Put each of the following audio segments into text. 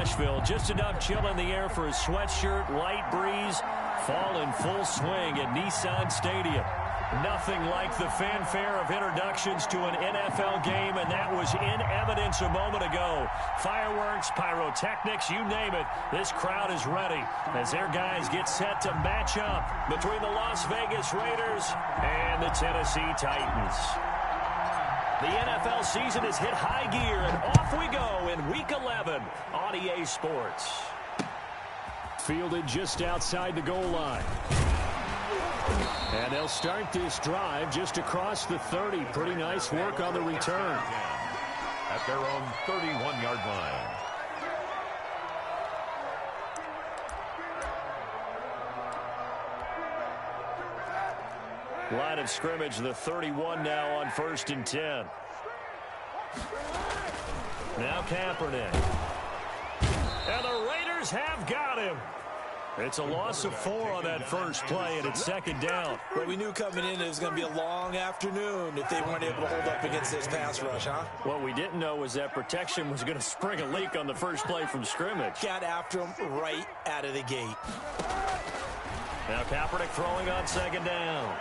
Nashville. Just enough chill in the air for a sweatshirt, light breeze, fall in full swing at Nissan Stadium. Nothing like the fanfare of introductions to an NFL game, and that was in evidence a moment ago. Fireworks, pyrotechnics, you name it. This crowd is ready as their guys get set to match up between the Las Vegas Raiders and the Tennessee Titans. The NFL season has hit high gear, and off we go in Week 11 on EA Sports. Fielded just outside the goal line. And they'll start this drive just across the 30. Pretty nice work on the return. At their own 31-yard line. Line of scrimmage, the 31 now on 1st and 10. Now Kaepernick. And the Raiders have got him. It's a loss of 4 on that first play, and it's 2nd down. Well, we knew coming in it was going to be a long afternoon if they weren't able to hold up against this pass rush, huh? What we didn't know was that protection was going to spring a leak on the first play from scrimmage. Got after him right out of the gate. Now Kaepernick throwing on 2nd down.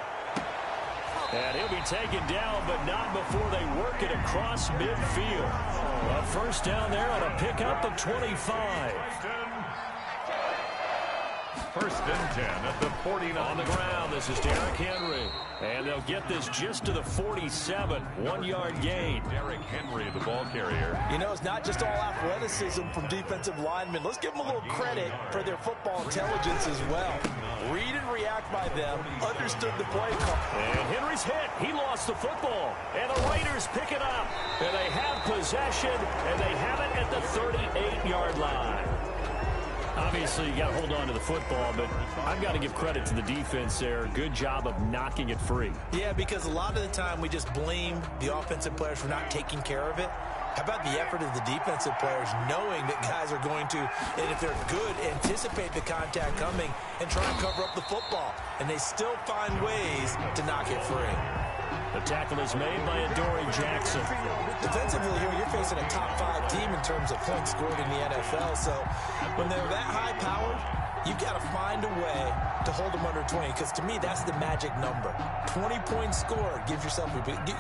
And he'll be taken down, but not before they work it across midfield. A first down there on a pickup of 25. 1st and 10 at the 49. On the ground, this is Derrick Henry. And they'll get this just to the 47. 1-yard gain. Derrick Henry, the ball carrier. You know, it's not just all athleticism from defensive linemen. Let's give them a little credit for their football intelligence as well. Read and react by them. Understood the play call. And Henry's hit. He lost the football. And the Raiders pick it up. And they have possession. And they have it at the 38-yard line. Obviously, you got to hold on to the football, but I've got to give credit to the defense there. Good job of knocking it free. Yeah, because a lot of the time we just blame the offensive players for not taking care of it. How about the effort of the defensive players knowing that guys are going to, and if they're good, anticipate the contact coming and try and cover up the football. And they still find ways to knock it free. The tackle is made by Adoree Jackson. Defensively here, you're facing a top 5 team in terms of points scored in the NFL. So when they're that high-powered, you've got to find a way to hold them under 20. Because to me, that's the magic number. 20 points scored. You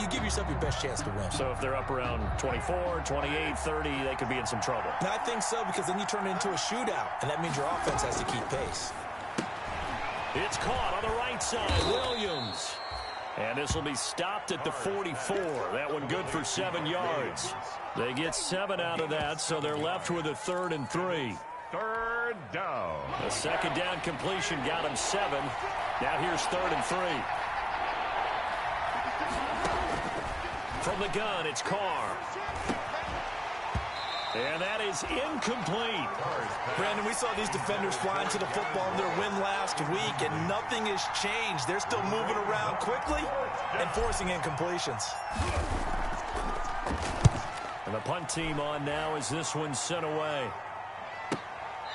give yourself your best chance to win. So if they're up around 24, 28, 30, they could be in some trouble. I think so, because then you turn it into a shootout. And that means your offense has to keep pace. It's caught on the right side. Williams. And this will be stopped at the 44. That one good for 7 yards. They get 7 out of that, so they're left with a 3rd and 3. 3rd down. The 2nd down completion got him 7. Now here's 3rd and 3. From the gun, it's Carr. And that is incomplete. Brandon, we saw these defenders flying to the football in their win last week, and nothing has changed. They're still moving around quickly and forcing incompletions. And the punt team on now as this one's sent away.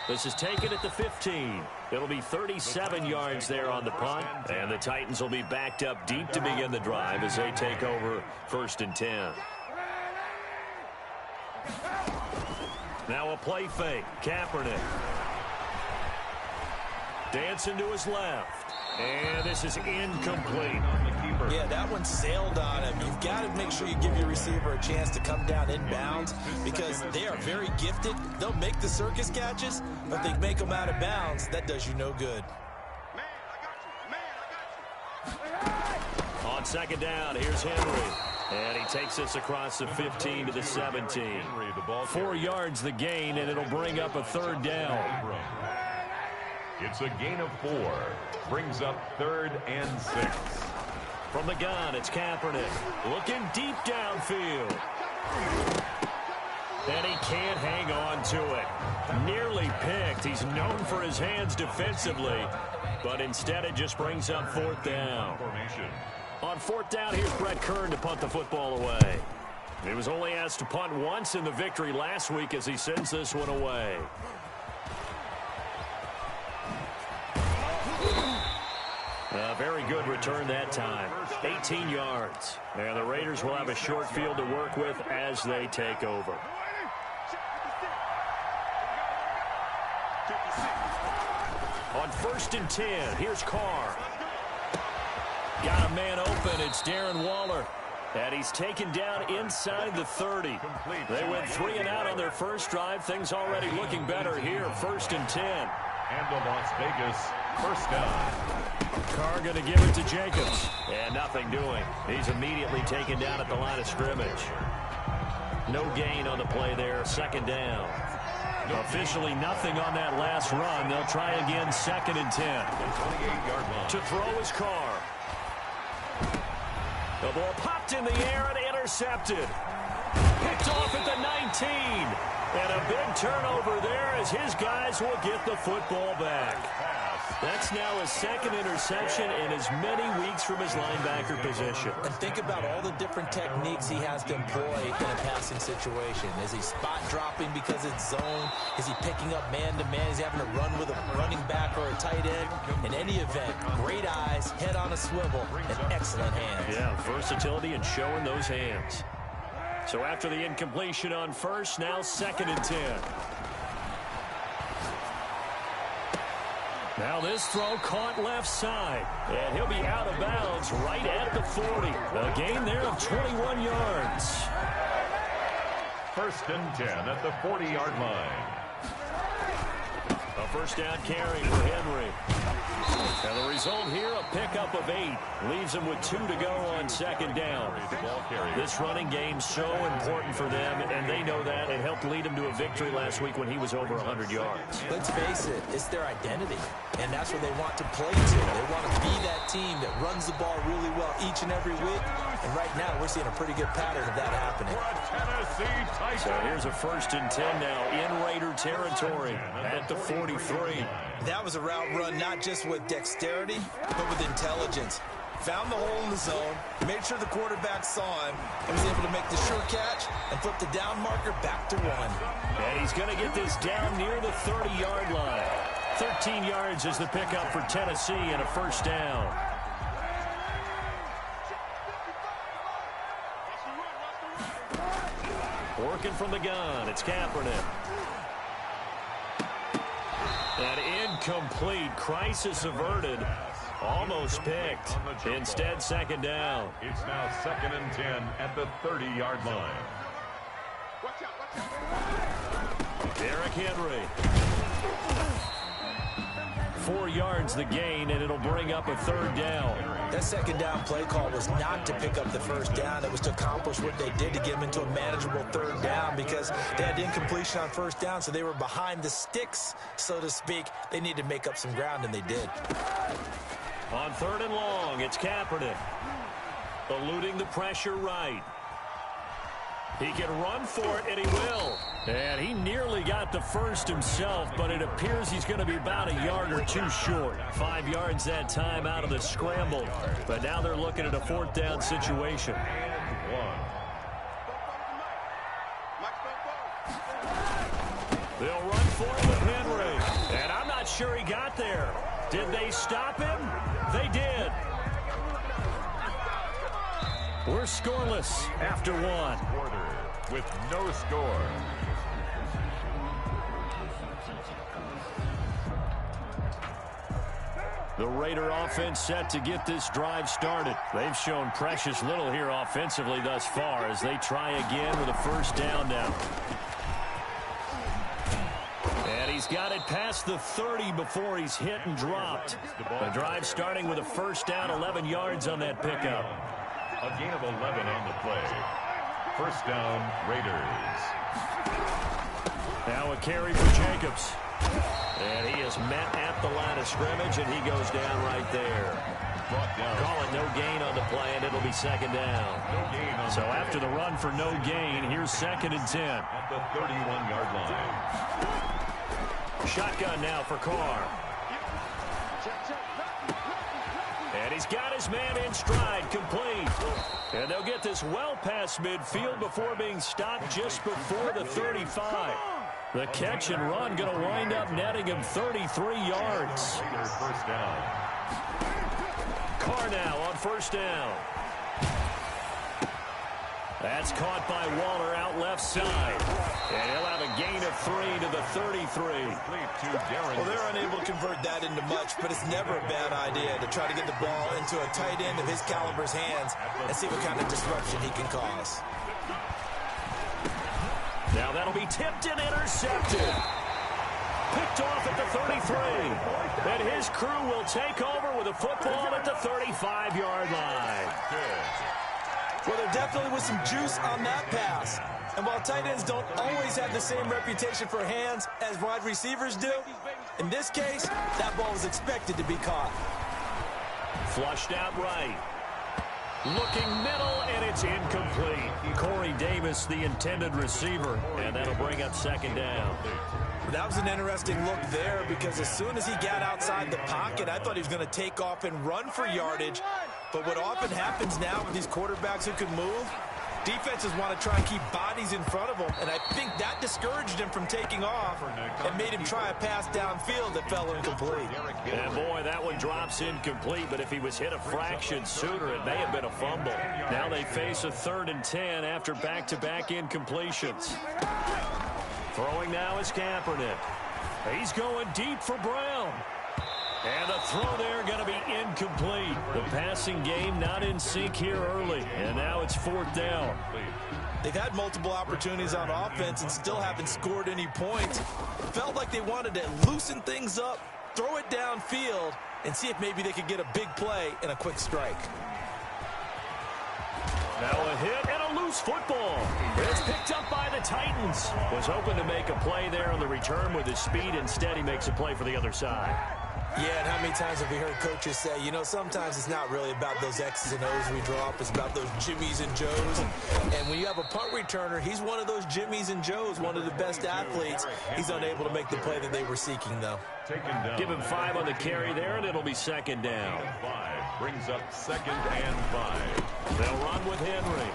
This is taken at the 15. It'll be 37 yards there on the punt, and the Titans will be backed up deep to begin the drive as they take over 1st and 10. Now a play fake. Kaepernick. Dancing to his left. And this is incomplete. Yeah, that one sailed on him. You've got to make sure you give your receiver a chance to come down inbounds because they are very gifted. They'll make the circus catches, but they make them out of bounds. That does you no good. On 2nd down, here's Henry. And he takes this across the 15 to the 17. 4 yards the gain, and it'll bring up a 3rd down. It's a gain of 4. Brings up 3rd and 6. From the gun, it's Kaepernick. Looking deep downfield. And he can't hang on to it. Nearly picked. He's known for his hands defensively, but instead it just brings up 4th down. On 4th down, here's Brett Kern to punt the football away. He was only asked to punt once in the victory last week as he sends this one away. A very good return that time. 18 yards. And the Raiders will have a short field to work with as they take over. On 1st and 10, here's Carr. Got a man open. It's Darren Waller. And he's taken down inside the 30. They went 3 and out on their first drive. Things already looking better here. 1st and 10. And the Las Vegas first down. Carr going to give it to Jacobs. And nothing doing. He's immediately taken down at the line of scrimmage. No gain on the play there. 2nd down. Officially nothing on that last run. They'll try again 2nd and 10. 28-yard line. To throw is Carr. The ball popped in the air and intercepted. Picked off at the 19. And a big turnover there as his guys will get the football back. That's now his 2nd interception in as many weeks from his linebacker position. And think about all the different techniques he has to employ in a passing situation. Is he spot dropping because it's zone? Is he picking up man-to-man? Is he having to run with a running back or a tight end? In any event, great eyes, head on a swivel, and excellent hands. Yeah, versatility and showing those hands. So after the incompletion on 1st, now 2nd and 10. Now this throw caught left side. And he'll be out of bounds right at the 40. A gain there of 21 yards. 1st and 10 at the 40-yard line. A 1st down carry for Henry. And the result here, a pickup of 8. Leaves them with 2 to go on 2nd down. This running game so important for them, and they know that. It helped lead them to a victory last week when he was over 100 yards. Let's face it, it's their identity, and that's what they want to play to. They want to be that team that runs the ball really well each and every week, and right now we're seeing a pretty good pattern of that happening. So here's a 1st and 10 now in Raider territory at the 43. That was a route run not just with dexterity, but with intelligence. Found the hole in the zone, made sure the quarterback saw him, and was able to make the sure catch and flip the down marker back to 1. And he's going to get this down near the 30-yard line. 13 yards is the pickup for Tennessee and a 1st down. Working from the gun, it's Kaepernick. And incomplete. Crisis averted. Almost picked. Instead, 2nd down. It's now 2nd and 10 at the 30-yard line. Derrick Henry. 4 yards the gain, and it'll bring up a 3rd down. That 2nd down play call was not to pick up the 1st down. It was to accomplish what they did to get them into a manageable 3rd down because they had incompletion on 1st down, so they were behind the sticks, so to speak. They needed to make up some ground, and they did. On 3rd and long, it's Kaepernick. Eluding the pressure right. He can run for it, and he will. And he nearly got the 1st himself, but it appears he's going to be about a yard or 2 short. 5 yards that time out of the scramble. But now they're looking at a 4th down situation. They'll run for it with Henry. And I'm not sure he got there. Did they stop him? They did. We're scoreless after 1. Quarter with no score. The Raider offense set to get this drive started. They've shown precious little here offensively thus far as they try again with a 1st down now. And he's got it past the 30 before he's hit and dropped. The drive starting with a 1st down, 11 yards on that pickup. A gain of 11 on the play. 1st down, Raiders. Now a carry for Jacobs. And he is met at the line of scrimmage, and he goes down right there. Brought down. Call it no gain on the play, and it'll be 2nd down. No gain on So the play. after the run for no gain, here's 2nd and 10. At the 31-yard line. Shotgun now for Carr. And he's got his man in stride, complete. And they'll get this well past midfield before being stopped just before the 35. The catch and run going to wind up netting him 33 yards. Raider 1st down. Carr now on 1st down. That's caught by Waller out left side. And he'll have a gain of 3 to the 33. Well, they're unable to convert that into much, but it's never a bad idea to try to get the ball into a tight end of his caliber's hands and see what kind of disruption he can cause. Now that'll be tipped and intercepted. Picked off at the 33. And his crew will take over with a football at the 35-yard line. Well, there definitely was some juice on that pass. And while tight ends don't always have the same reputation for hands as wide receivers do, in this case, that ball was expected to be caught. Flushed out right. Looking middle, and it's incomplete. Corey Davis, the intended receiver, and that'll bring up second down. That was an interesting look there because as soon as he got outside the pocket, I thought he was going to take off and run for yardage. But what often happens now with these quarterbacks who can move, defenses want to try and keep bodies in front of them, and I think that discouraged him from taking off and made him try a pass downfield that fell incomplete. And boy, that one drops incomplete, but if he was hit a fraction sooner, it may have been a fumble. Now they face a 3rd and 10 after back-to-back incompletions. Throwing now is Kaepernick. He's going deep for Brown. And the throw there going to be incomplete. The passing game not in sync here early. And now it's 4th down. They've had multiple opportunities on offense and still haven't scored any points. Felt like they wanted to loosen things up, throw it downfield, and see if maybe they could get a big play and a quick strike. Now a hit and a loose football. It's picked up by the Titans. Was hoping to make a play there on the return with his speed. Instead, he makes a play for the other side. Yeah, and how many times have we heard coaches say, you know, sometimes it's not really about those X's and O's we draw up. It's about those Jimmies and Joes. And when you have a punt returner, he's one of those Jimmies and Joes, one of the best athletes. He's unable to make the play that they were seeking, though. Give him 5 on the carry there, and it'll be second down. 5 brings up 2nd and 5. They'll run with Henry.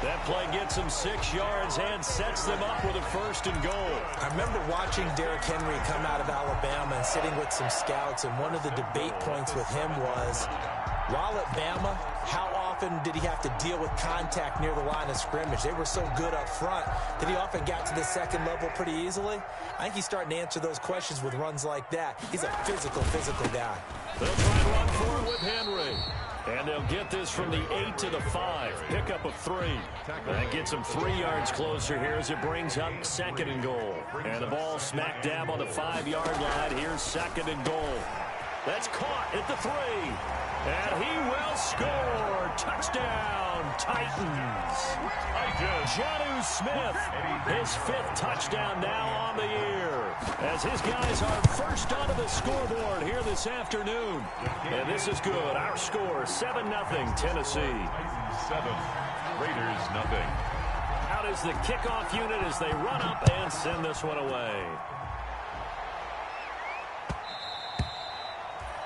That play gets them 6 yards and sets them up with a 1st and goal. I remember watching Derrick Henry come out of Alabama and sitting with some scouts, and one of the debate points with him was, while at Bama, how often did he have to deal with contact near the line of scrimmage? They were so good up front that he often got to the second level pretty easily. I think he's starting to answer those questions with runs like that. He's a physical guy. They'll try and run forward with Henry. And they'll get this from the 8 to the 5. Pickup of 3. That gets them 3 yards closer here as it brings up 2nd and goal. And the ball smack dab on the 5-yard line. Here's 2nd and goal. That's caught at the 3. And he will score. Touchdown, Titans. Jonnu Smith, his 5th touchdown now on the year. As his guys are first onto the scoreboard here this afternoon. And this is good. Our score, 7-0, Tennessee. 7, Raiders 0. Out is the kickoff unit as they run up and send this one away.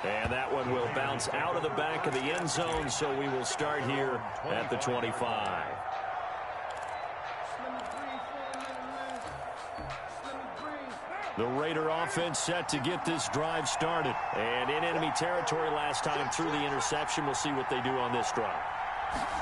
And that one will bounce out of the back of the end zone, so we will start here at the 25. The Raider offense set to get this drive started. And in enemy territory last time through the interception. We'll see what they do on this drive.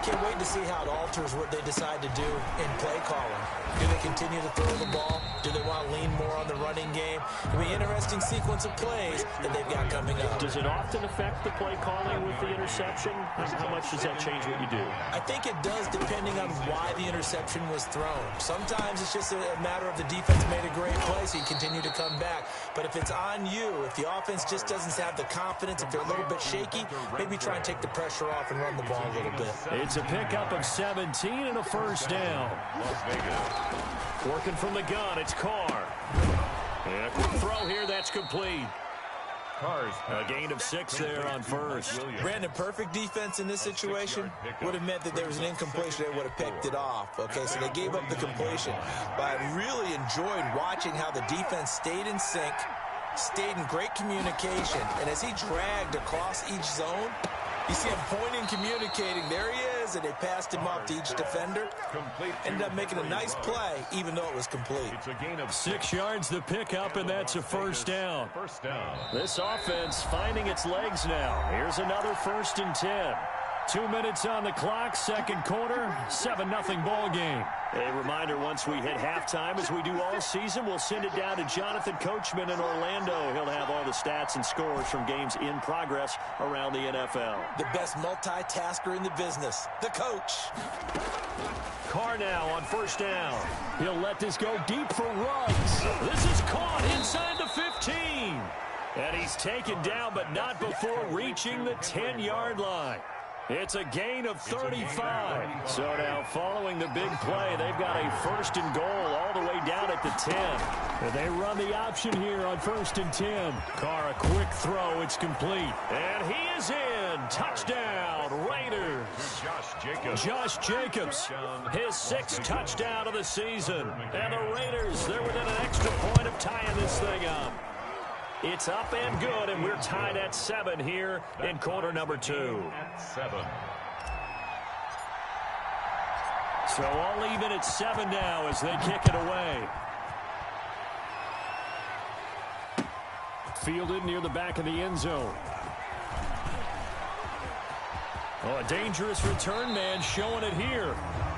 Can't wait to see how it alters what they decide to do in play calling. Do they continue to throw the ball? Do they want to lean more on the running game? It'll be an interesting sequence of plays that they've got coming up. Does it often affect the play calling with the interception? How much does that change what you do? I think it does, depending on why the interception was thrown. Sometimes it's just a matter of the defense made a great play, so you continue to come back. But if it's on you, if the offense just doesn't have the confidence, if they're a little bit shaky, maybe try and take the pressure off and run the ball a little bit. It's a pickup of 17 and a 1st down. Las Vegas. Working from the gun, it's Carr. And a quick throw here, that's complete. A gain of 6 there on 1st. Brandon, perfect defense in this situation would have meant that there was an incompletion. They would have picked it off. Okay, so they gave up the completion. But I really enjoyed watching how the defense stayed in sync, stayed in great communication, and as he dragged across each zone, you see him pointing, communicating. There he is, and they passed him off to each defender. Ended up making a nice play, even though it was complete. It's a gain of 6 yards the pickup, and that's a 1st down. First down. This offense finding its legs now. Here's another 1st and 10. 2 minutes on the clock, second quarter, 7-0 ball game. A reminder, once we hit halftime, as we do all season, we'll send it down to Jonathan Coachman in Orlando. He'll have all the stats and scores from games in progress around the NFL. The best multitasker in the business, the coach. Carr now on first down. He'll let this go deep for Ruggs. This is caught inside the 15. And he's taken down, but not before reaching the 10-yard line. It's a gain of 35. So now following the big play, they've got a first and goal all the way down at the 10. And they run the option here on first and 10. Carr, a quick throw. It's complete. And he is in. Touchdown, Raiders. Josh Jacobs, his 6th touchdown of the season. And the Raiders, they're within an extra point of tying this thing up. It's up and good, and we're tied at 7 here in quarter number 2. So all even at 7 now as they kick it away. Fielded near the back of the end zone. Oh, a dangerous return man showing it here.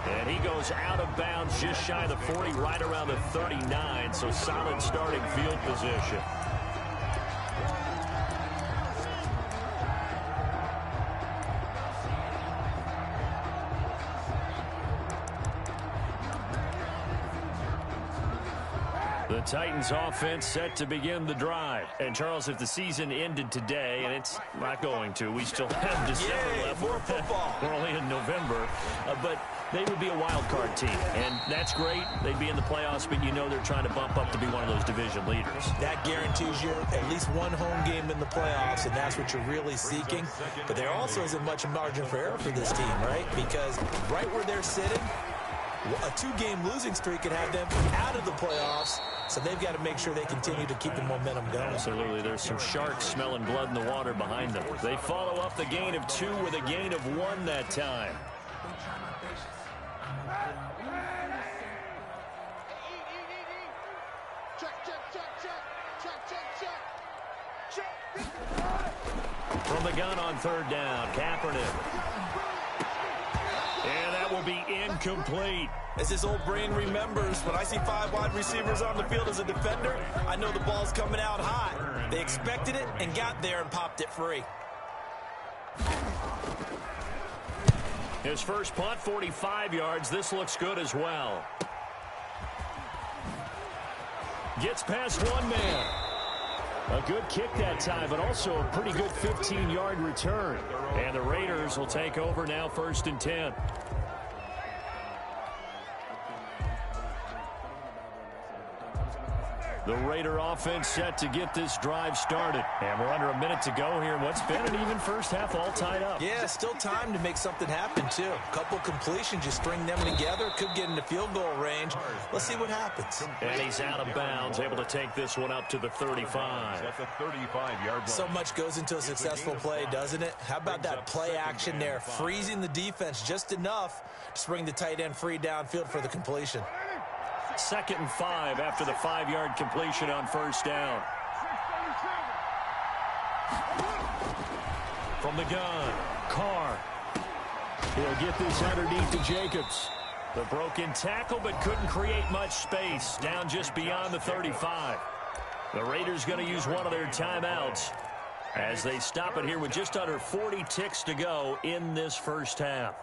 And he goes out of bounds just shy of the 40, right around the 39. So solid starting field position. The Titans offense set to begin the drive. And Charles, if the season ended today, and it's not going to, we still have December left. More football. We're only in November, but they would be a wild card team, and that's great. They'd be in the playoffs, but you know they're trying to bump up to be one of those division leaders. That guarantees you at least one home game in the playoffs, and that's what you're really seeking. But there also isn't much margin for error for this team, right? Because right where they're sitting, a 2-game losing streak could have them out of the playoffs. So they've got to make sure they continue to keep the momentum going. Absolutely. There's some sharks smelling blood in the water behind them. They follow up the gain of 2 with a gain of 1 that time. From the gun on third down, Kaepernick. And that will be incomplete. As this old brain remembers, when I see 5 wide receivers on the field as a defender, I know the ball's coming out high. They expected it and got there and popped it free. His first punt, 45 yards. This looks good as well. Gets past one man. A good kick that time, but also a pretty good 15-yard return. And the Raiders will take over now, first and 10. The Raider offense set to get this drive started. And we're under a minute to go here. What's been an even first half, all tied up. Yeah, still time to make something happen, too. A couple completions, you string them together, could get into field goal range. Let's see what happens. And he's out of bounds, able to take this one up to the 35. That's a 35-yard line. So much goes into a successful play, doesn't it? How about that play action there, freezing the defense just enough to bring the tight end free downfield for the completion. 2nd and 5 after the 5-yard completion on first down. From the gun, Carr. He'll get this underneath to Jacobs. The broken tackle, but couldn't create much space. Down just beyond the 35. The Raiders going to use one of their timeouts as they stop it here with just under 40 ticks to go in this first half.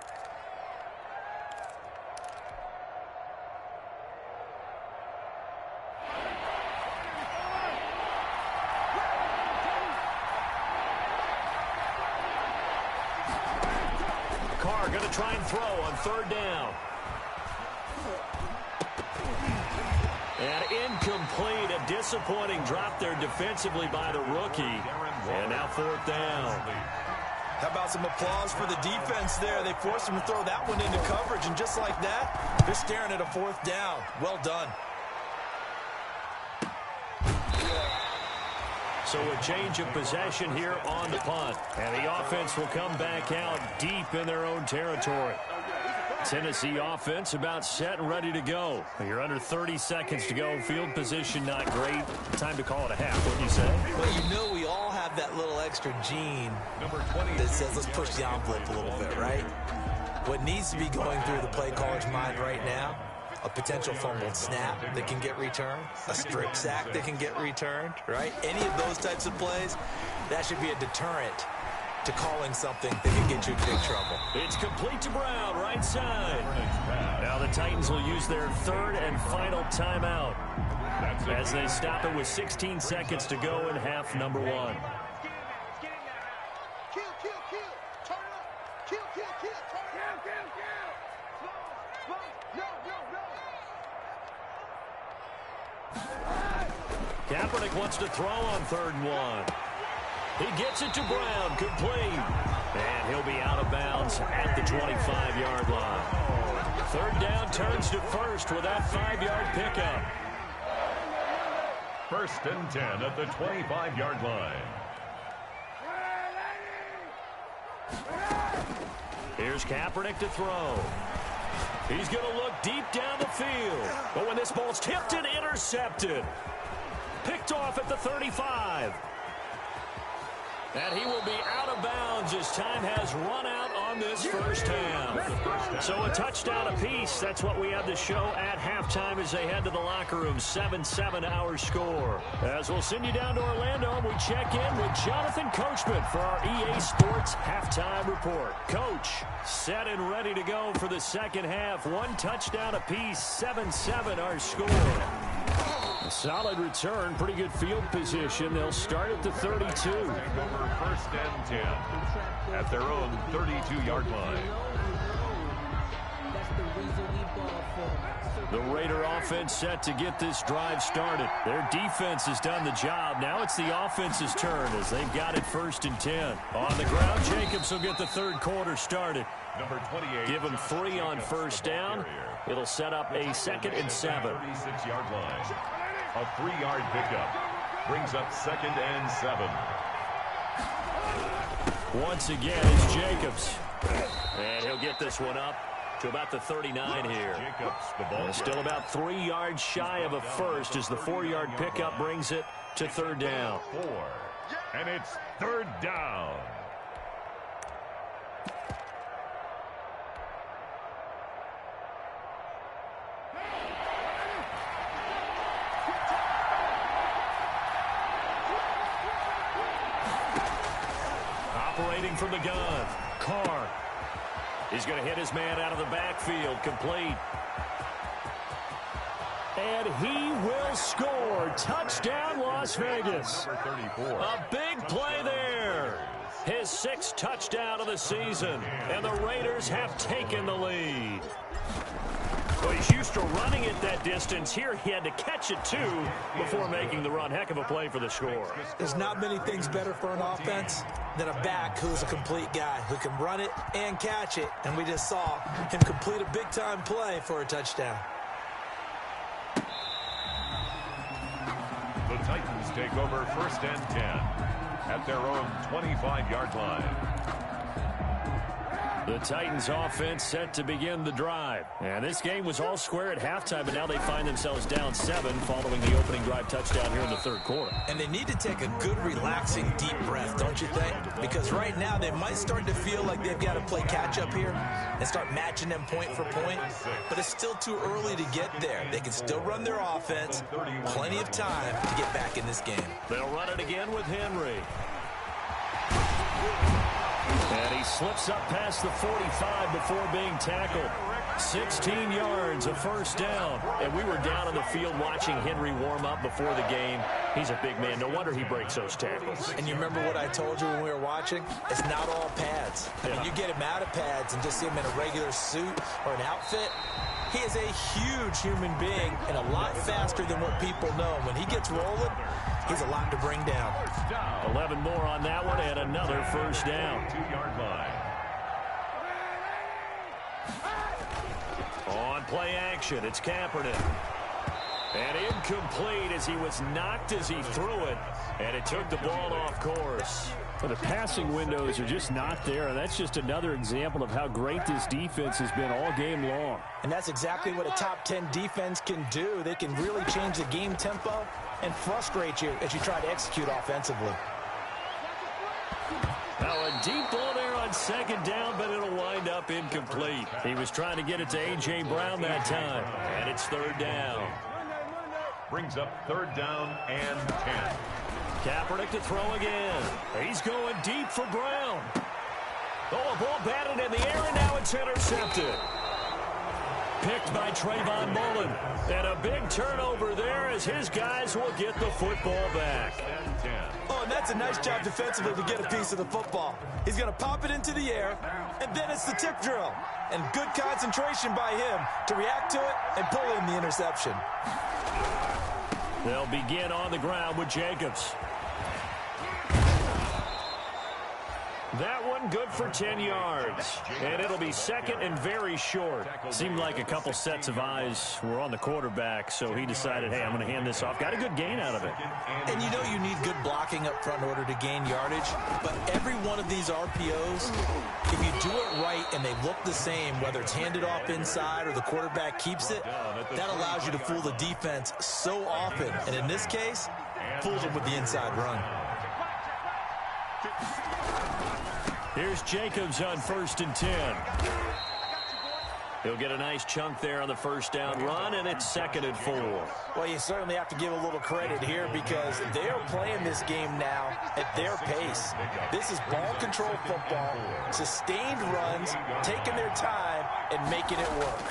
Going to try and throw on third down. And incomplete. A disappointing drop there defensively by the rookie. And now 4th down. How about some applause for the defense there? They forced him to throw that one into coverage, and just like that, they're staring at a 4th down. Well done. So a change of possession here on the punt. And the offense will come back out deep in their own territory. Tennessee offense about set and ready to go. You're under 30 seconds to go. Field position not great. Time to call it a half, wouldn't you say? Well, you know we all have have that little extra gene that says let's push the envelope a little bit, right? What needs to be going through the play caller's mind right now, a potential fumbled snap that can get returned, a strip sack that can get returned, right? Any of those types of plays, that should be a deterrent to calling something that can get you in big trouble. It's complete to Brown, right side. Now the Titans will use their third and final timeout as they stop it with 16 seconds to go in half number 1. Kaepernick wants to throw on 3rd and 1. He gets it to Brown, complete. And he'll be out of bounds at the 25-yard line. 3rd down turns to 1st with that 5-yard pickup. 1st and 10 at the 25-yard line. Here's Kaepernick to throw. He's going to look deep down the field. But when this ball's tipped and intercepted, picked off at the 35. And he will be out of bounds as time has run out on this first half. So a touchdown apiece. That's what we have to show at halftime as they head to the locker room. 7-7 our score. As we'll send you down to Orlando, we check in with Jonathan Coachman for our EA Sports halftime report. Coach, set and ready to go for the second half. 1 touchdown apiece. 7-7 our score. A solid return, pretty good field position. They'll start at the 32. Over 1st and 10 at their own 32-yard line. The Raider offense set to get this drive started. Their defense has done the job. Now it's the offense's turn as they've got it 1st and 10. On the ground, Jacobs will get the 3rd quarter started. Number 28. Give him 3 on 1st down. It'll set up a 2nd and 7. 36-yard line. A 3-yard pickup brings up 2nd and 7. Once again, it's Jacobs. And he'll get this one up to about the 39 here. Jacobs, the ball Still about 3 yards shy of a first as the 4-yard pickup brings it to 3rd down. 4. And it's 3rd down. Operating from the gun, Carr. He's going to hit his man out of the backfield, complete. And he will score. Touchdown, Las Vegas. A big play there. His 6th touchdown of the season. And the Raiders have taken the lead. Well, he's used to running it that distance. Here he had to catch it, too, before making the run. Heck of a play for the score. There's not many things better for an offense than a back who's a complete guy who can run it and catch it. And we just saw him complete a big-time play for a touchdown. The Titans take over 1st and 10 at their own 25-yard line. The Titans offense set to begin the drive. And this game was all square at halftime, but now they find themselves down 7 following the opening drive touchdown here in the 3rd quarter. And they need to take a good, relaxing, deep breath, don't you think? Because right now they might start to feel like they've got to play catch-up here and start matching them point for point. But it's still too early to get there. They can still run their offense. Plenty of time to get back in this game. They'll run it again with Henry. And he slips up past the 45 before being tackled. 16 yards, a 1st down. And we were down on the field watching Henry warm up before the game. He's a big man. No wonder he breaks those tackles. And you remember what I told you when we were watching? It's not all pads. I mean, you get him out of pads and just see him in a regular suit or an outfit. He is a huge human being and a lot faster than what people know. When he gets rolling, he's a lot to bring down. 11 more on that one and another 1st down. 2-yard line. On play action, it's Kaepernick. And incomplete as he was knocked as he threw it. And it took the ball off course. Well, the passing windows are just not there, and that's just another example of how great this defense has been all game long. And that's exactly what a top 10 defense can do. They can really change the game tempo and frustrate you as you try to execute offensively. Now a deep ball there on second down, but it'll wind up incomplete. He was trying to get it to A.J. Brown that time, and it's third down. Brings up third down and 10. Kaepernick to throw again. He's going deep for Brown. Oh, a ball batted in the air, and now it's intercepted. Picked by Trayvon Mullen. And a big turnover there as his guys will get the football back. Oh, and that's a nice job defensively to get a piece of the football. He's going to pop it into the air, and then it's the tip drill. And good concentration by him to react to it and pull in the interception. They'll begin on the ground with Jacobs. That one good for 10 yards. And it'll be second and very short. Seemed like a couple sets of eyes were on the quarterback, so he decided, hey, I'm going to hand this off. Got a good gain out of it. And you know you need good blocking up front in order to gain yardage. But every one of these RPOs, if you do it right and they look the same, whether it's handed off inside or the quarterback keeps it, that allows you to fool the defense so often. And in this case, fools them with the inside run. Here's Jacobs on 1st and 10. He'll get a nice chunk there on the first down run, and it's 2nd and 4. Well, you certainly have to give a little credit here because they're playing this game now at their pace. This is ball control football, sustained runs, taking their time, and making it work.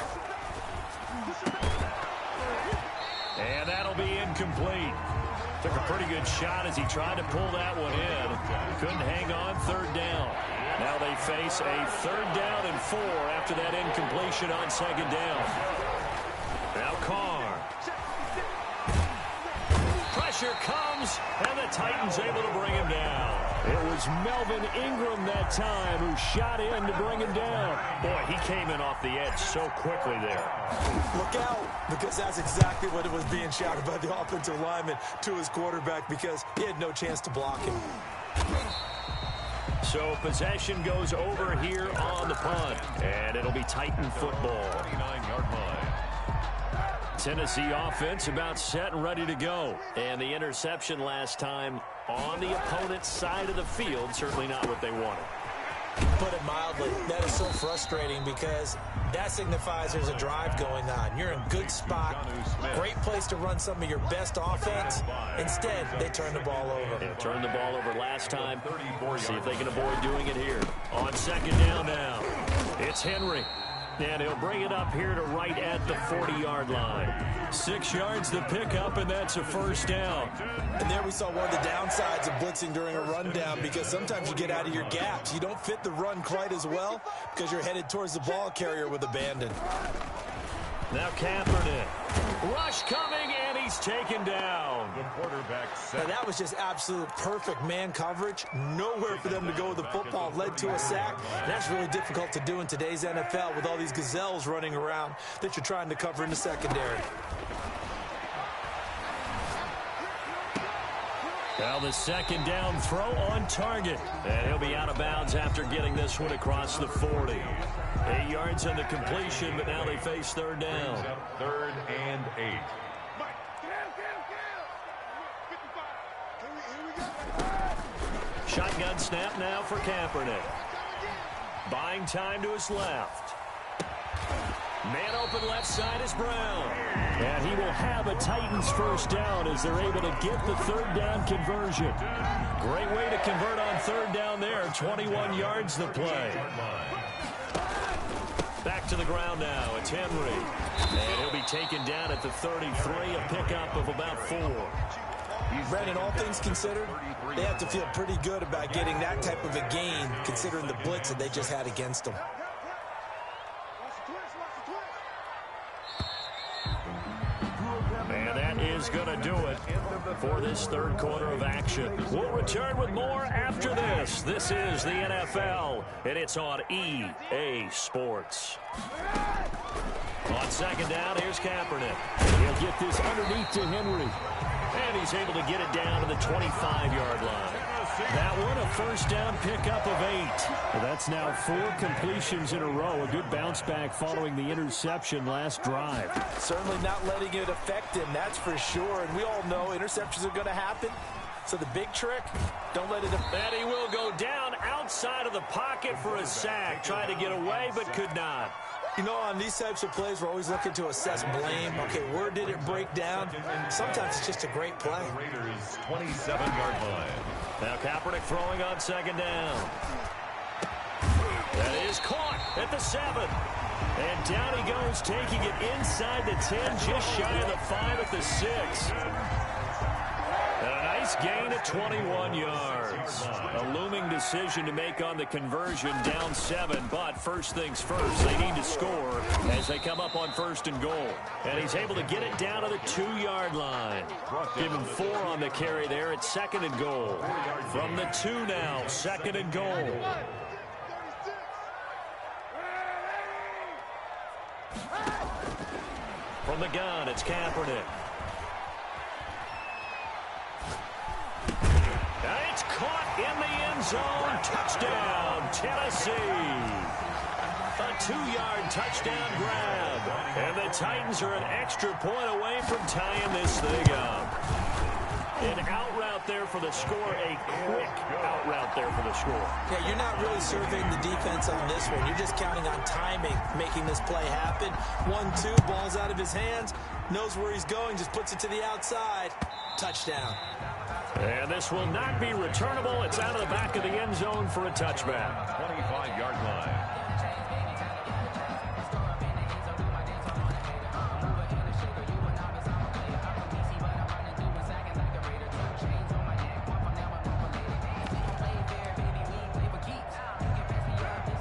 And that'll be incomplete. Took a pretty good shot as he tried to pull that one in. Couldn't hang on, third down. Now they face a 3rd down and 4 after that incompletion on 2nd down. Now Carr. Pressure comes, and the Titans able to bring him down. It was Melvin Ingram that time who shot in to bring him down. Boy, he came in off the edge so quickly there. Look out, because that's exactly what it was being shouted by the offensive lineman to his quarterback because he had no chance to block him. So possession goes over here on the punt, and it'll be Titan football. 29-yard line. Tennessee offense about set and ready to go. And the interception last time on the opponent's side of the field, certainly not what they wanted. Put it mildly, that is so frustrating because that signifies there's a drive going on. You're in good spot, great place to run some of your best offense. Instead, they turn the ball over. They turned the ball over last time. See if they can avoid doing it here. On 2nd down now, it's Henry. And he'll bring it up here to right at the 40-yard line. 6 yards to pick up, and that's a 1st down. And there we saw one of the downsides of blitzing during a rundown because sometimes you get out of your gaps. You don't fit the run quite as well because you're headed towards the ball carrier with abandon. Now Kaepernick. Rush coming, and he's taken down. The quarterback set. Now that was just absolute perfect man coverage. Nowhere for them to go with the football. Led to a sack. That's really difficult to do in today's NFL with all these gazelles running around that you're trying to cover in the secondary. Now the 2nd down throw on target. And he'll be out of bounds after getting this one across the 40. 8 yards on the completion, but now they face 3rd down. 3rd and 8. Shotgun snap now for Kaepernick. Buying time to his left. Man open left side is Brown. And he will have a Titans 1st down as they're able to get the 3rd down conversion. Great way to convert on 3rd down there. 21 yards to play. Back to the ground now. It's Henry. And he'll be taken down at the 33, a pickup of about 4. Brandon, all things considered, they have to feel pretty good about getting that type of a gain considering the blitz that they just had against them. And that is going to do it for this 3rd quarter of action. We'll return with more after this. This is the NFL, and it's on EA Sports. On 2nd down, here's Kaepernick. He'll get this underneath to Henry. And he's able to get it down to the 25-yard line. That one a first down pickup of 8. Well, that's now 4 completions in a row. A good bounce back following the interception last drive. Certainly not letting it affect him, that's for sure. And we all know interceptions are going to happen. So the big trick, don't let it affect. And he will go down outside of the pocket for a sack. Tried to get away, but could not. You know, on these types of plays, we're always looking to assess blame. Okay, where did it break down? Sometimes it's just a great play. Raiders 27-yard line. Now Kaepernick throwing on second down. That is caught at the 7. And down he goes, taking it inside the 10, just shy of the 5 at the 6. And a nice gain of 21 yards. A looming decision to make on the conversion, down 7. But first things first, they need to score as they come up on first and goal. And he's able to get it down to the 2-yard line. Give him 4 on the carry there at second and goal. From the 2 now, second and goal. From the gun, it's Kaepernick. It's caught in the end zone. Touchdown, Tennessee. A 2-yard touchdown grab. And the Titans are an extra point away from tying this thing up. An out route there for the score. A quick out route there for the score. Yeah, you're not really surveying the defense on this one. You're just counting on timing, making this play happen. 1-2, ball's out of his hands. Knows where he's going, just puts it to the outside. Touchdown. And this will not be returnable. It's out of the back of the end zone for a touchback. 25-yard line.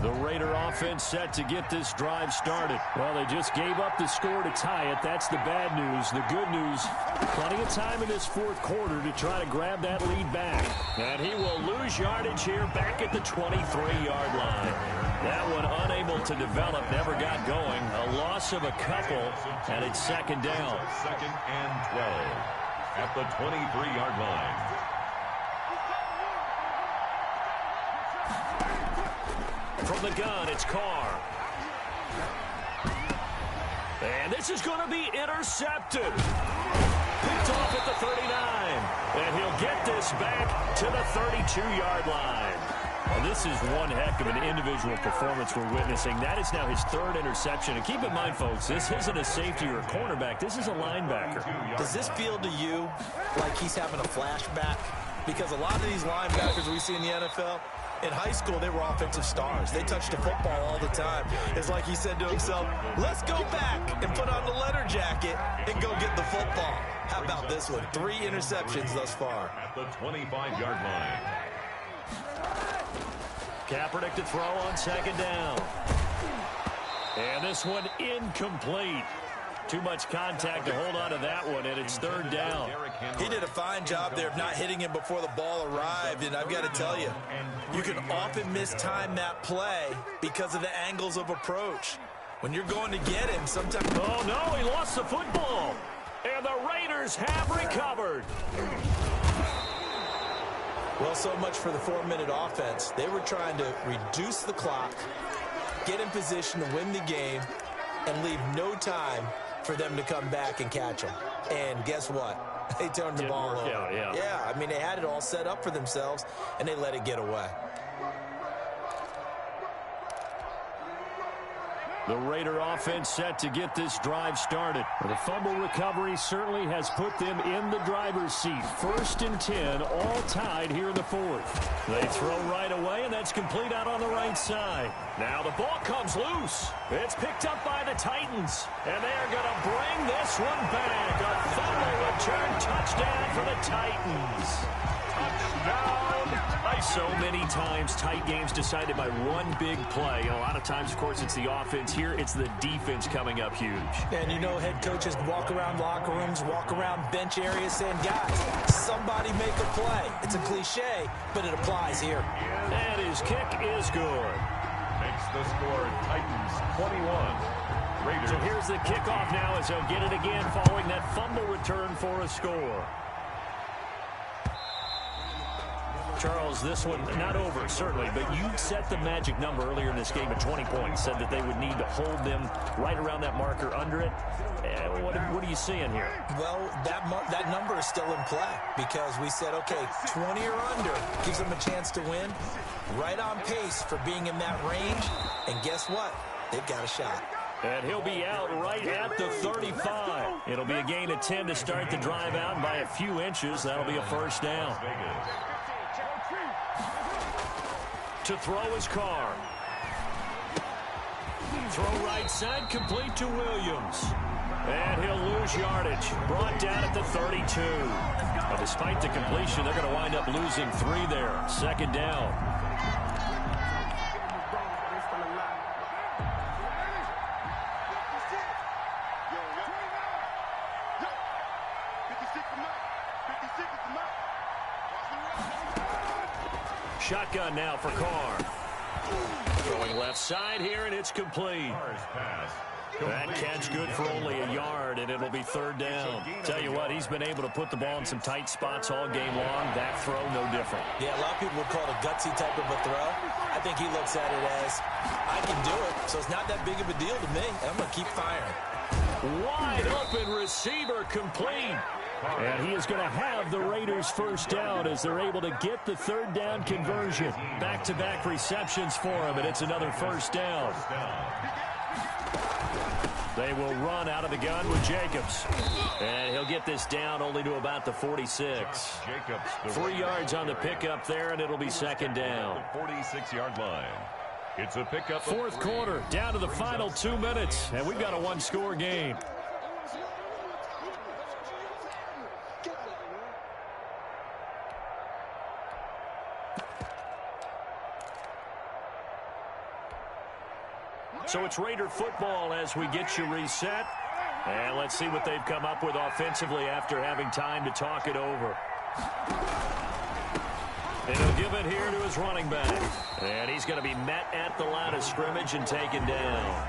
The Raider offense set to get this drive started. Well, they just gave up the score to tie it. That's the bad news. The good news, plenty of time in this fourth quarter to try to grab that lead back. And he will lose yardage here back at the 23-yard line. That one unable to develop, never got going. A loss of a couple, and it's second down. Second and 12 at the 23-yard line. From the gun, it's Carr. And this is going to be intercepted. Picked off at the 39. And he'll get this back to the 32-yard line. Well, this is one heck of an individual performance we're witnessing. That is now his 3rd interception. And keep in mind, folks, this isn't a safety or a cornerback. This is a linebacker. Does this feel to you like he's having a flashback? Because a lot of these linebackers we see in the NFL, in high school, they were offensive stars. They touched the football all the time. It's like he said to himself, let's go back and put on the leather jacket and go get the football. How about this one? 3 interceptions thus far. At the 25-yard line. Kaepernick to throw on second down. And this one incomplete. Too much contact to hold on to that one, and it's 3rd down. He did a fine job there of not hitting him before the ball arrived, and I've got to tell you, you can often mistime that play because of the angles of approach. When you're going to get him, sometimes... Oh, no, he lost the football. And the Raiders have recovered. Well, so much for the 4-minute offense. They were trying to reduce the clock, get in position to win the game, and leave no time for them to come back and catch them. And guess what? They turned the ball over. Yeah, I mean, they had it all set up for themselves, and they let it get away. The Raider offense set to get this drive started. The fumble recovery certainly has put them in the driver's seat. 1st and 10, all tied here in the 4th. They throw right away, and that's complete out on the right side. Now the ball comes loose. It's picked up by the Titans, and they are going to bring this one back. A fumble return touchdown for the Titans. Touchdown. So many times, tight games decided by one big play. A lot of times, of course, it's the offense. Here, it's the defense coming up huge. And you know, head coaches walk around locker rooms, walk around bench areas saying, guys, somebody make a play. It's a cliche, but it applies here. And his kick is good. Makes the score Titans 21. Raiders. So here's the kickoff now as they'll get it again following that fumble return for a score. Charles, this one, not over, certainly, but you set the magic number earlier in this game at 20 points, said that they would need to hold them right around that marker under it. What are you seeing here? Well, that number is still in play because we said, okay, 20 or under gives them a chance to win. Right on pace for being in that range. And guess what? They've got a shot. And he'll be out right at the 35. It'll be a gain of 10 to start the drive out, and by a few inches, that'll be a first down. To throw his car. Throw right side, complete to Williams. And he'll lose yardage. Brought down at the 32. But despite the completion, they're going to wind up losing 3 there. Second down. Shotgun now for Carr. Throwing left side here, and it's complete. That catch good for only a yard, and it'll be third down. Tell you what, he's been able to put the ball in some tight spots all game long. That throw, no different. Yeah, a lot of people would call it a gutsy type of a throw. I think he looks at it as, I can do it, so it's not that big of a deal to me. I'm going to keep firing. Wide open receiver complete. And he is going to have the Raiders first down as they're able to get the third down conversion. Back-to-back receptions for him, and it's another first down. They will run out of the gun with Jacobs. And he'll get this down only to about the 46. 3 yards on the pickup there, and it'll be second down. 46-yard line. It's a pickup. Fourth quarter, down to the final 2 minutes, and we've got a one-score game. So it's Raider football as we get you reset. And let's see what they've come up with offensively after having time to talk it over. And he'll give it here to his running back. And he's going to be met at the line of scrimmage and taken down.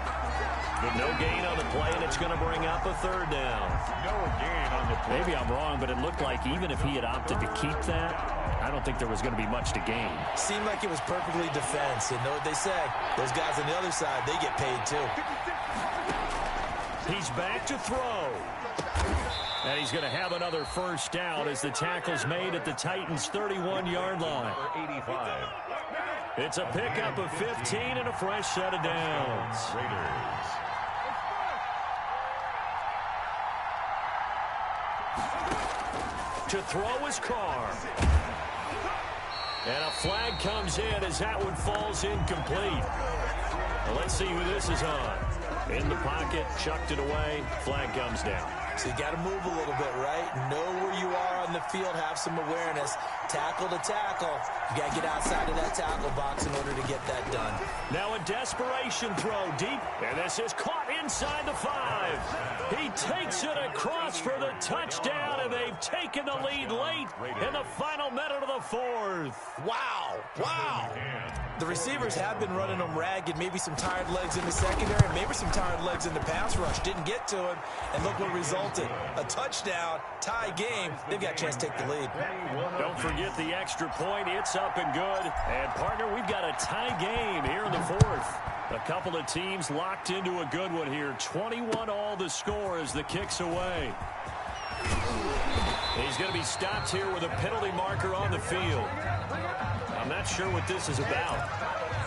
But no gain on the play, and it's going to bring up a third down. No gain on the play. Maybe I'm wrong, but it looked like even if he had opted to keep that, I don't think there was going to be much to gain. Seemed like it was perfectly defense. And know what they say, those guys on the other side, they get paid too. He's back to throw. And he's going to have another first down as the tackle's made at the Titans' 31-yard line. 85. It's a pickup of 15 and a fresh set of downs. Raiders. To throw his car. And a flag comes in as that one falls incomplete. Well, let's see who this is on. In the pocket, chucked it away, flag comes down. So you got to move a little bit, right? Know where you are on the field, have some awareness. Tackle to tackle. You got to get outside of that tackle box in order to get that done. Now a desperation throw deep, and this is caught inside the 5. He takes it across for the touchdown, and they've taken the lead late in the final minute of the 4th. Wow. Wow. The receivers have been running them ragged, maybe some tired legs in the secondary, maybe some tired legs in the pass rush. Didn't get to him, and look what resulted. A touchdown, tie game. They've got a chance to take the lead. Don't forget the extra point. It's up and good. And, partner, we've got a tie game here in the 4th. A couple of teams locked into a good one here. 21-all the score as the kick's away. He's going to be stopped here with a penalty marker on the field. I'm not sure what this is about.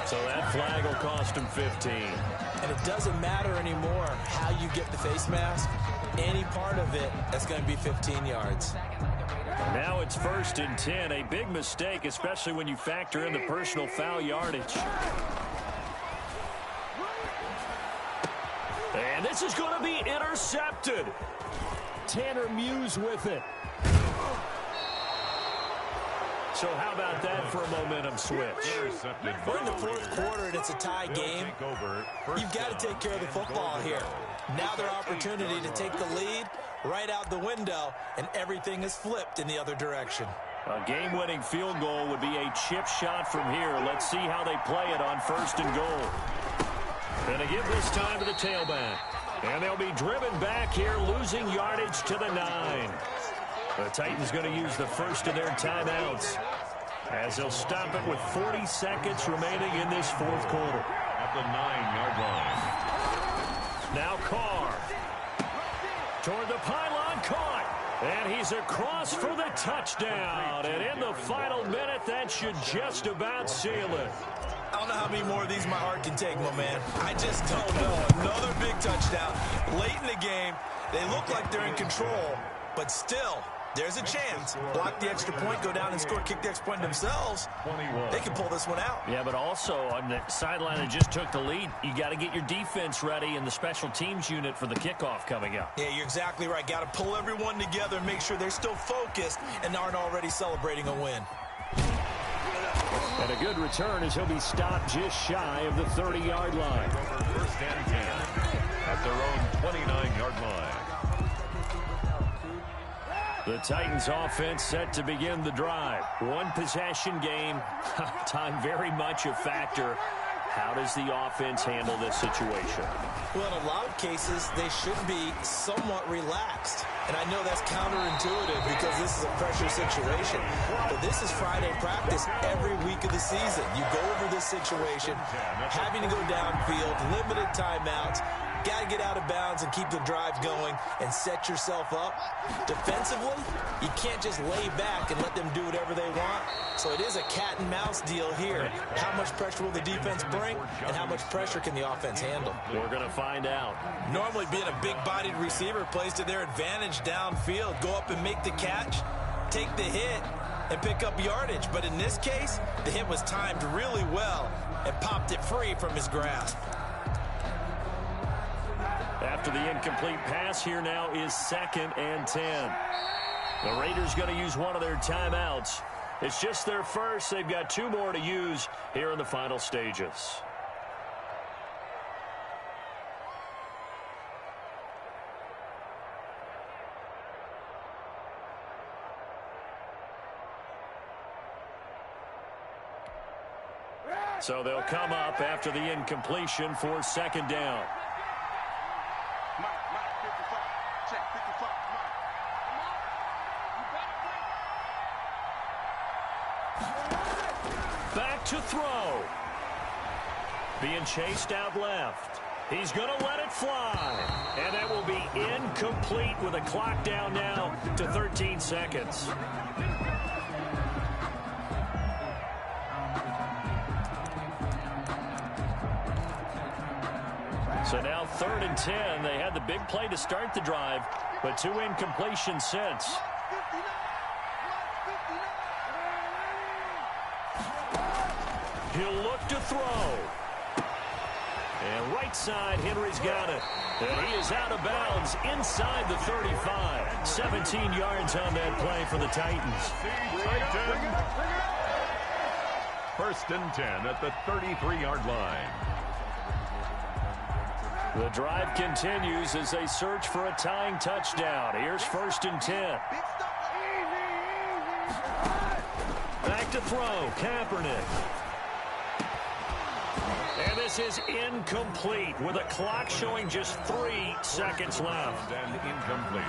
So that flag will cost him 15. And it doesn't matter anymore how you get the face mask. Any part of it, that's going to be 15 yards. Now it's 1st and 10. A big mistake, especially when you factor in the personal foul yardage. And this is going to be intercepted. Tanner Muse with it. So how about that for a momentum switch? We're in the 4th quarter, and it's a tie game. You've got to take care of the football here. Now their opportunity to take the lead right out the window, and everything is flipped in the other direction. A game-winning field goal would be a chip shot from here. Let's see how they play it on 1st and goal. And they give this time to the tailback. And they'll be driven back here, losing yardage to the 9. The Titans going to use the first of their timeouts. As they'll stop it with 40 seconds remaining in this fourth quarter. At the 9-yard line. Now Carr. Toward the pylon, caught. And he's across for the touchdown. And in the final minute, that should just about seal it. I don't know how many more of these my heart can take, my man. I just don't know. Another big touchdown. Late in the game, they look like they're in control, but still, there's a chance. Block the extra point, go down and score, kick the extra point themselves. They can pull this one out. Yeah, but also on the sideline that just took the lead, you got to get your defense ready and the special teams unit for the kickoff coming up. Yeah, you're exactly right. Got to pull everyone together and make sure they're still focused and aren't already celebrating a win. And a good return as he'll be stopped just shy of the 30-yard line. First and 10 at their own 29-yard line. The Titans offense set to begin the drive. One possession game. Time very much a factor. How does the offense handle this situation? Well, in a lot of cases, they should be somewhat relaxed. And I know that's counterintuitive because this is a pressure situation. But this is Friday practice every week of the season. You go over this situation, having to go downfield, limited timeouts, got to get out of bounds and keep the drive going and set yourself up. Defensively, you can't just lay back and let them do whatever they want. So it is a cat and mouse deal here. How much pressure will the defense bring and how much pressure can the offense handle? We're going to find out. Normally being a big-bodied receiver plays to their advantage downfield. Go up and make the catch, take the hit, and pick up yardage. But in this case, the hit was timed really well and popped it free from his grasp. After the incomplete pass, here now is 2nd and 10. The Raiders going to use one of their timeouts. It's just their first. They've got 2 more to use here in the final stages. So they'll come up after the incompletion for 2nd down. Back to throw. Being chased out left. He's going to let it fly. And that will be incomplete with a clock down now to 13 seconds. So now 3rd and 10. They had the big play to start the drive, but 2 incompletions since. He'll look to throw. And right side, Henry's got it. And he is out of bounds inside the 35. 17 yards on that play for the Titans. 1st and 10 at the 33-yard line. The drive continues as they search for a tying touchdown. Here's 1st and 10. Back to throw. Kaepernick. And this is incomplete with a clock showing just 3 seconds left. And incomplete.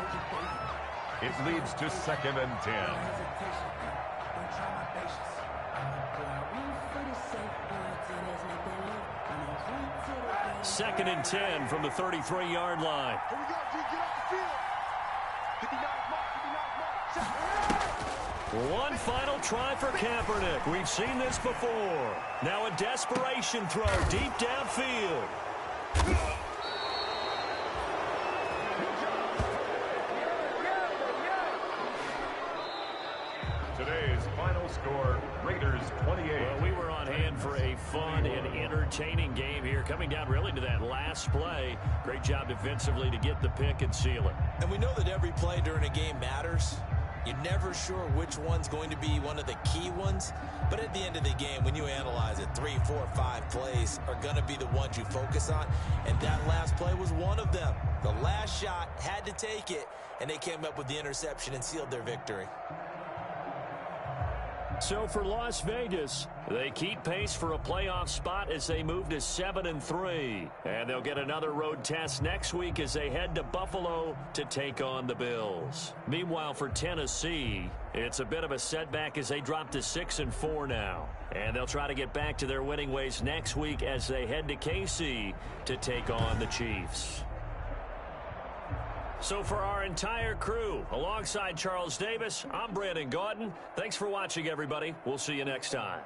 It leads to 2nd and 10. 2nd and 10 from the 33-yard line. One final try for Kaepernick. We've seen this before. Now a desperation throw deep downfield. Today's final score, Raiders 28. Well, we were on hand for a fun and entertaining game here. Coming down really to that last play. Great job defensively to get the pick and seal it. And we know that every play during a game matters. You're never sure which one's going to be one of the key ones. But at the end of the game, when you analyze it, 3, 4, 5 plays are going to be the ones you focus on. And that last play was one of them. The last shot had to take it, and they came up with the interception and sealed their victory. So for Las Vegas, they keep pace for a playoff spot as they move to 7-3. And they'll get another road test next week as they head to Buffalo to take on the Bills. Meanwhile, for Tennessee, it's a bit of a setback as they drop to 6-4 now. And they'll try to get back to their winning ways next week as they head to KC to take on the Chiefs. So for our entire crew, alongside Charles Davis, I'm Brandon Gaudin. Thanks for watching, everybody. We'll see you next time.